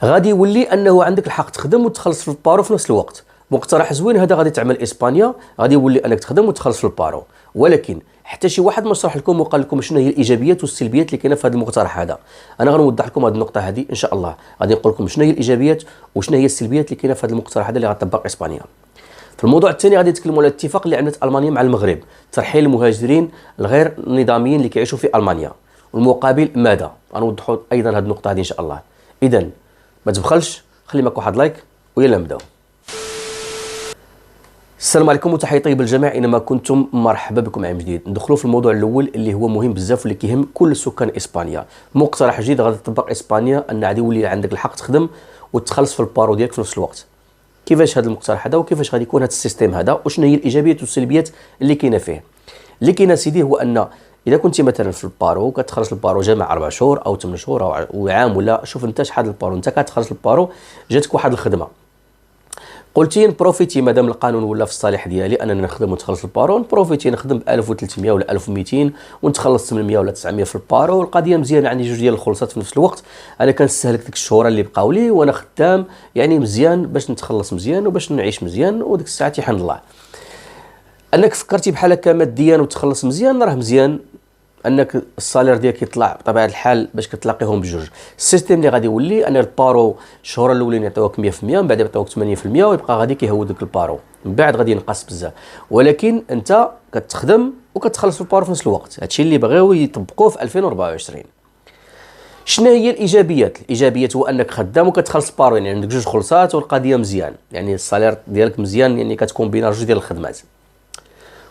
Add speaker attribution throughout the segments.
Speaker 1: غادي يولي انه عندك الحق تخدم وتخلص في البارو في نفس الوقت. مقترح زوين هذا غادي تعمل اسبانيا، غادي يولي انك تخدم وتخلص في البارو. ولكن حتى شي واحد ما شرح لكم وقال لكم شنو هي الايجابيات والسلبيات اللي كاينه في هذا المقترح هذا. انا غنوضح لكم هذه النقطه هذه ان شاء الله، غادي نقول لكم شنو هي الايجابيات وشنو هي السلبيات اللي كاينه في هذا المقترح هذا اللي غتطبق اسبانيا. في الموضوع الثاني غادي نتكلموا على الاتفاق اللي عملت المانيا مع المغرب، ترحيل المهاجرين الغير نظاميين اللي كيعيشوا في المانيا، والمقابل ماذا؟ غنوضحوا ايضا هذه النقطه هذه ان شاء الله. اذا ما تبخلش، خلي معك واحد لايك ويلا نبداو. السلام عليكم وتحية طيبة للجميع اينما كنتم، مرحبا بكم عام جديد. ندخلوا في الموضوع الاول اللي هو مهم بزاف واللي كيهم كل سكان اسبانيا. مقترح جديد غادي تطبق اسبانيا ان غادي يولي عندك الحق تخدم وتخلص في البارو ديالك في نفس الوقت. كيفاش هذا المقترح هذا وكيفاش غادي يكون هذا السيستم هذا وشنو هي الايجابيات والسلبيات اللي كاينه فيه؟ اللي كاينه سيدي هو ان اذا كنتي مثلا في البارو كتخلص البارو جامع 4 شهور او 8 شهور او عام، ولا شوف انت شحال البارو انت كتخلص البارو، جاتك واحد الخدمه قلتي نبروفيتي مادام القانون ولا في الصالح ديالي انني نخدم ونتخلص البارو، نبروفيتي نخدم ب 1300 ولا 1200 ونتخلص 800 ولا 900 في البارو، والقضيه مزيانه. عندي جوج ديال الخلصات في نفس الوقت، انا كنستهلك ديك الشهور اللي بقاو لي وانا خدام يعني مزيان باش نتخلص مزيان وباش نعيش مزيان، وديك الساعه تيحن الله. انك فكرتي بحال هكا ماديا وتخلص مزيان راه مزيان، انك الصالير ديالك يطلع بطبيعه الحال باش كتلاقيهم بجوج. السيستم اللي غادي يولي ان البارو الشهور الاولين يعطيوك 100%، من بعد يعطيوك 80% ويبقى غادي كيهودك البارو، من بعد غادي ينقص بزاف. ولكن انت كتخدم وكتخلص البارو في نفس الوقت، هادشي اللي بغاو يطبقوه في 2024. شنو هي الايجابيات؟ الايجابيات هو انك خدام وكتخلص بارو، يعني عندك جوج خلصات والقضيه مزيان، يعني الصالير ديالك مزيان، يعني كتكون بين جوج ديال الخدمات.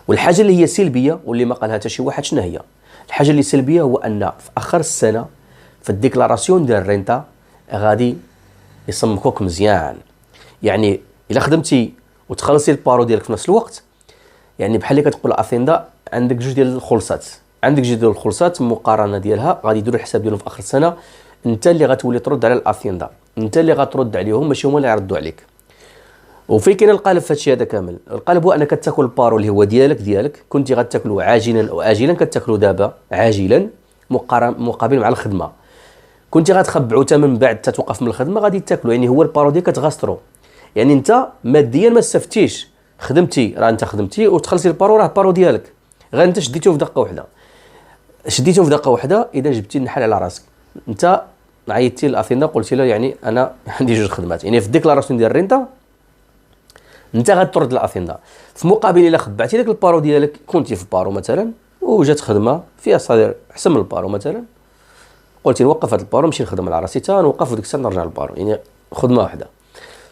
Speaker 1: والحاجه اللي هي سلبيه واللي ما قالها حتى شي واحد شنو هي؟ الحاجه اللي سلبيه هو ان في اخر السنه في الديكلاراسيون ديال الرينتا غادي يصمكوك مزيان. يعني الا خدمتي وتخلصي البارو ديالك في نفس الوقت، يعني بحال اللي كتقول اثيندا عندك جوج ديال الخلصات، عندك جوج ديال الخلصات، المقارنه ديالها غادي يديروا الحساب ديالهم في اخر السنه، انت اللي غتولي ترد على الاثيندا، انت اللي غترد عليهم ماشي هما اللي يردوا عليك. وفي كاين القالب في هادشي هذا كامل. القالب هو انك تاكل البارو اللي هو ديالك كنتي غتاكلو عاجلا او اجلا، كتاكلو دابا عاجلا مقابل مع الخدمه. كنتي غتخبعو حتى من بعد تتوقف من الخدمه غادي تاكلو، يعني هو البارو ديالك كتغسطرو. يعني انت ماديا ما استفدتيش، خدمتي راه انت خدمتي وتخلصي البارو راه البارو ديالك، غير انت شديتو في دقه واحده، اذا جبتي النحل على راسك. انت عيطتي للاثيندا قلتي له يعني انا عندي جوج خدمات، يعني في الديكلاراسيون ديال الرينتا انت غترد للاثيندا. في مقابل الا خبعتي داك البارو ديالك، كنتي في بارو مثلا وجات خدمه فيها صالير احسن من البارو مثلا، قلتي نوقف هذا البارو نمشي نخدم على راسي، تا نوقف وديك الساعه نرجع للبارو، يعني خدمه واحده.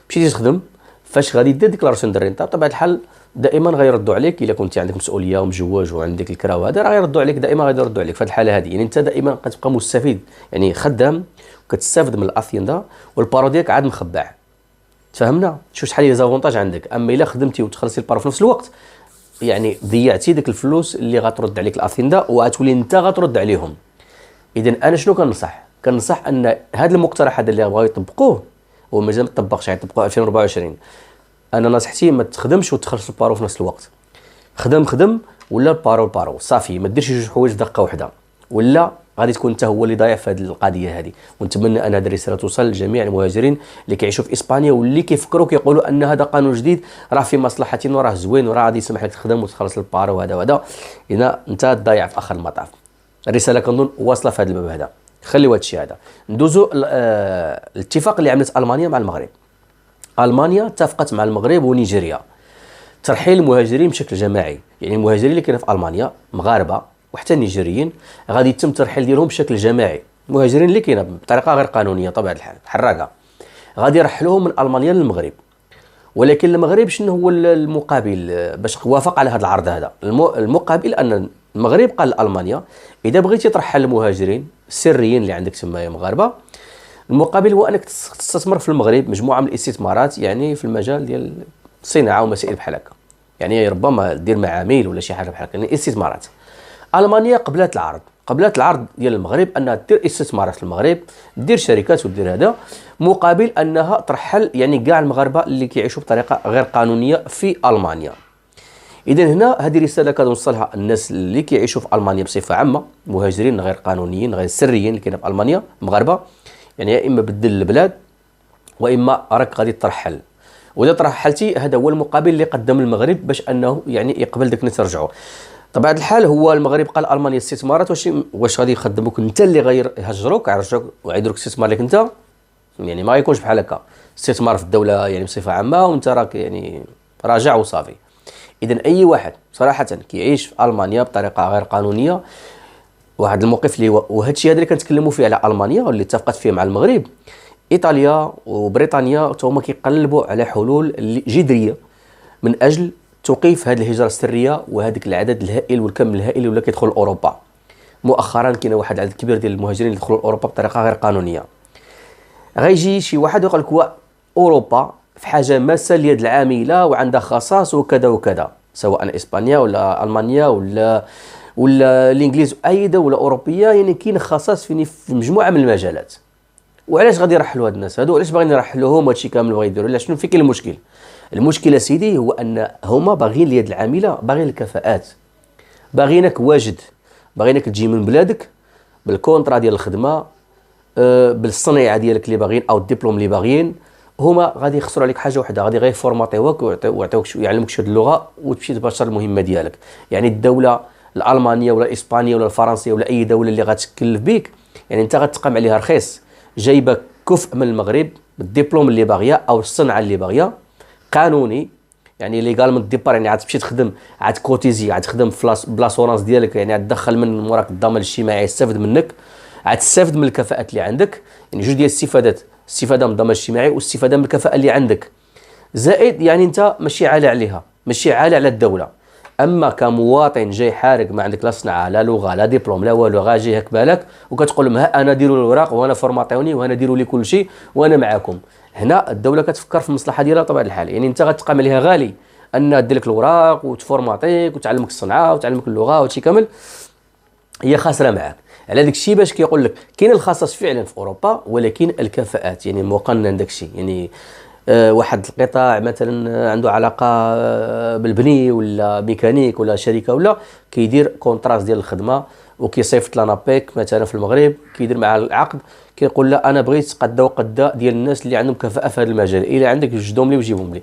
Speaker 1: مشيتي تخدم، فاش غادي دير ديكلاراسيون ديال الرينتا بطبيعه الحال دائما غيردوا عليك، الا كنتي عندك مسؤوليه ومجوج وعندك الكرا وهذا راه غيردوا عليك، دائما غادي يردوا عليك في هذه الحاله هذه. يعني انت دائما كتبقى مستفيد، يعني خدام وكتستافد من الاثيندا والبارو ديالك عاد مخبع. تفهمنا شو شحال هي زافونتاج عندك. اما الا خدمتي وتخلصي البارو في نفس الوقت، يعني ضيعتي ديك الفلوس اللي غترد عليك الاثيندا وغتولي انت غترد عليهم. اذا انا شنو كنصح ان هذا المقترح هذا اللي بغاو يطبقوه ومازال ما طبقش، يطبقوه 2024. انا نصيحتي ما تخدمش وتخلص البارو في نفس الوقت، خدم ولا البارو صافي، ما ديرش جوج حوايج في دقه واحده، ولا غادي تكون انت هو اللي ضايع في هذه القضيه هذه. ونتمنى ان هذه الرساله توصل لجميع المهاجرين اللي كيعيشوا في اسبانيا واللي كيفكروا كيقولوا ان هذا قانون جديد راه في مصلحتنا وراه زوين وراه غادي يسمح لك تخدم وتخلص البارو وهذا اذا انت ضايع في اخر المطاف. الرساله كنظن واصله في هذا الباب هذا. خليوا هذا الشيء هذا. ندوزو الاتفاق اللي عملت المانيا مع المغرب. المانيا اتفقت مع المغرب ونيجيريا ترحيل المهاجرين بشكل جماعي، يعني المهاجرين اللي كاينين في المانيا مغاربه وحتى النيجيريين غادي يتم الترحيل ديالهم بشكل جماعي. المهاجرين اللي كاينه بطريقه غير قانونيه طبيعه الحال حراقه غادي يرحلوهم من المانيا للمغرب. ولكن المغرب شنو هو المقابل باش وافق على هذا العرض هذا؟ المقابل ان المغرب قال لالمانيا اذا بغيتي ترحل المهاجرين السريين اللي عندك تما مغاربه، المقابل هو انك تستثمر في المغرب مجموعه من الاستثمارات، يعني في المجال ديال الصناعه ومسائل بحال هكا، يعني ربما دير معامل ولا شي حاجه بحال هكا، يعني استثمارات. المانيا قبلت العرض ديال المغرب انها دير استثمارات في المغرب، دير شركات ودير هذا، مقابل انها ترحل يعني كاع المغاربه اللي كيعيشوا بطريقه غير قانونيه في المانيا. اذا هنا هذه رساله كنوصلها الناس اللي كيعيشوا في المانيا بصفه عامه، مهاجرين غير قانونيين غير سريين اللي كاينين في المانيا مغاربه، يعني يا اما بدل البلاد واما راك غادي ترحل. واذا ترحلتي هذا هو المقابل اللي قدم المغرب باش انه يعني يقبل داك الناس يرجعوا. طبعا الحال هو المغرب قال المانيا استثمارات، واش غادي يخدموك انت اللي غير يهجروك يرجعوك ويعيدوا لك الاستثمار لك انت؟ يعني ما يكونش بحال هكا استثمار في الدوله يعني بصفه عامه وانت راك يعني راجع وصافي. اذا اي واحد صراحه كيعيش في المانيا بطريقه غير قانونيه، واحد الموقف اللي وهذا الشيء هذا اللي كنتكلموا فيه على المانيا واللي اتفقت فيه مع المغرب، ايطاليا وبريطانيا هما كيقلبوا على حلول جذريه من اجل توقيف هذه الهجره السريه وهذاك العدد الهائل والكم الهائل اللي ولا كيدخل اوروبا. مؤخرا كاين واحد العدد كبير ديال المهاجرين اللي دخلوا اوروبا بطريقه غير قانونيه. غيجي شي واحد ويقول لك هو اوروبا في حاجه ماسه اليد العامله وعندها خصاص وكذا وكذا، سواء اسبانيا ولا المانيا ولا الانجليز، اي دوله اوروبيه يعني كاين خصاص في مجموعه من المجالات. وعلاش غادي يرحلوا هاد الناس هادو؟ علاش باغيين يرحلوهم؟ هادشي كامل بغا يديروا. لا، شنو فين كاين المشكل؟ المشكله سيدي هو ان هما باغيين اليد العامله، باغيين الكفاءات، باغينك واجد، باغينك تجي من بلادك بالكونطرا ديال الخدمه، بالصنيعه ديالك اللي باغيين او الدبلوم اللي باغيين. هما غادي يخسروا عليك حاجه وحده، غادي غير فورماتيوك ويعطيوك يعلموك شويه اللغه وتمشي تباشر المهمه ديالك. يعني الدوله الالمانيه ولا الاسبانيه ولا الفرنسيه ولا اي دوله اللي غتكلف بيك يعني انت غتقام عليها رخيص، جايبه كفء من المغرب بالدبلوم اللي باغيه او الصنعه اللي باغيه قانوني، يعني ليغال من الديبار، يعني عاد تمشي تخدم، عاد كوتيزي، عاد تخدم بلاصورانس ديالك، يعني عاد تدخل من موراك الضمان الاجتماعي يستافد منك، عاد تستافد من الكفاءات اللي عندك. يعني جوج ديال الاستفادات، الاستفاده من الضمان الاجتماعي والاستفاده من الكفاءه اللي عندك. زائد يعني انت ماشي عالي عليها، ماشي عالي على الدوله. اما كمواطن جاي حارق ما عندك لا صنعه لا لغه لا دبلوم لا والو، غاجي هك بالك وكتقول لهم ها انا ديروا الوراق وانا فورماتيوني وانا ديروا لي كل شيء وانا معاكم. هنا الدوله كتفكر في المصلحه ديالها طبعا الحال. يعني انت غتقام عليها غالي ان دير لك الوراق وتفورماتيك وتعلمك الصنعه وتعلمك اللغه وهادشي كامل، هي خاسره معاك. على داك الشيء باش كيقول لك كاين الخصاص فعلا في اوروبا، ولكن الكفاءات يعني مقنن داك الشيء. يعني واحد القطاع مثلا عنده علاقه بالبني ولا ميكانيك ولا شركه ولا كيدير كونتراس ديال الخدمه وكيصيفط لنا بيك مثلا في المغرب، كيدير مع العقد كيقول لا انا بغيت قدا وقدا ديال الناس اللي عندهم كفاءه في هذا المجال، الا عندك جدهم لي وجيبهم لي،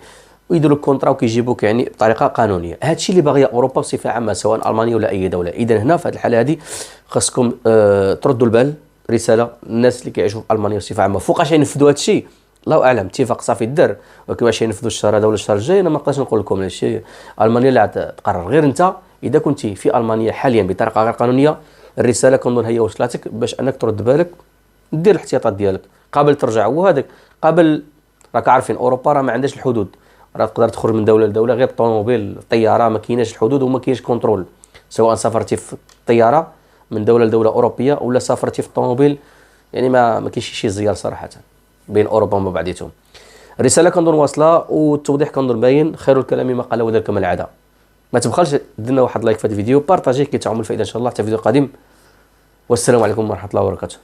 Speaker 1: ويديروا الكونترا وكيجيبوك يعني بطريقه قانونيه. هذا الشيء اللي باغيه اوروبا بصفه عامه سواء المانيا ولا اي دوله. اذا هنا في هذه الحاله هذه خاصكم تردوا البال. رساله الناس اللي كيعيشوا في المانيا بصفه عامه، فوقاش ينفذوا هذا الشيء الله اعلم، اتفاق صافي الدر، ولكن واش ينفذوا الشهر هذا ولا الشهر الجاي انا ما نقدرش نقول لكم. هادشي المانيا اللي تقرر. غير انت اذا كنتي في المانيا حاليا بطريقه غير قانونيه، الرساله كنظن هي وصلتك باش انك ترد بالك، دير الاحتياطات ديالك قبل ترجع. وهذاك قبل راك عارفين اوروبا راه ما عندهاش الحدود، راه تقدر تخرج من دوله لدوله غير بالطوموبيل، الطياره ما كايناش الحدود وما كاينش كنترول، سواء سافرتي في الطياره من دوله لدوله اوروبيه ولا سافرتي في الطوموبيل. يعني ما كاينش شي زيار صراحه بين اوروبا وما بعضيتهم. الرساله كنظن واصله والتوضيح كنظن باين. خير الكلام ما قال وذلك كما العاده. ما تبخلش درنا واحد لايك في هذا الفيديو، بارطاجيه كي تعمل الفائده ان شاء الله. حتى فيديو قادم، والسلام عليكم ورحمه الله وبركاته.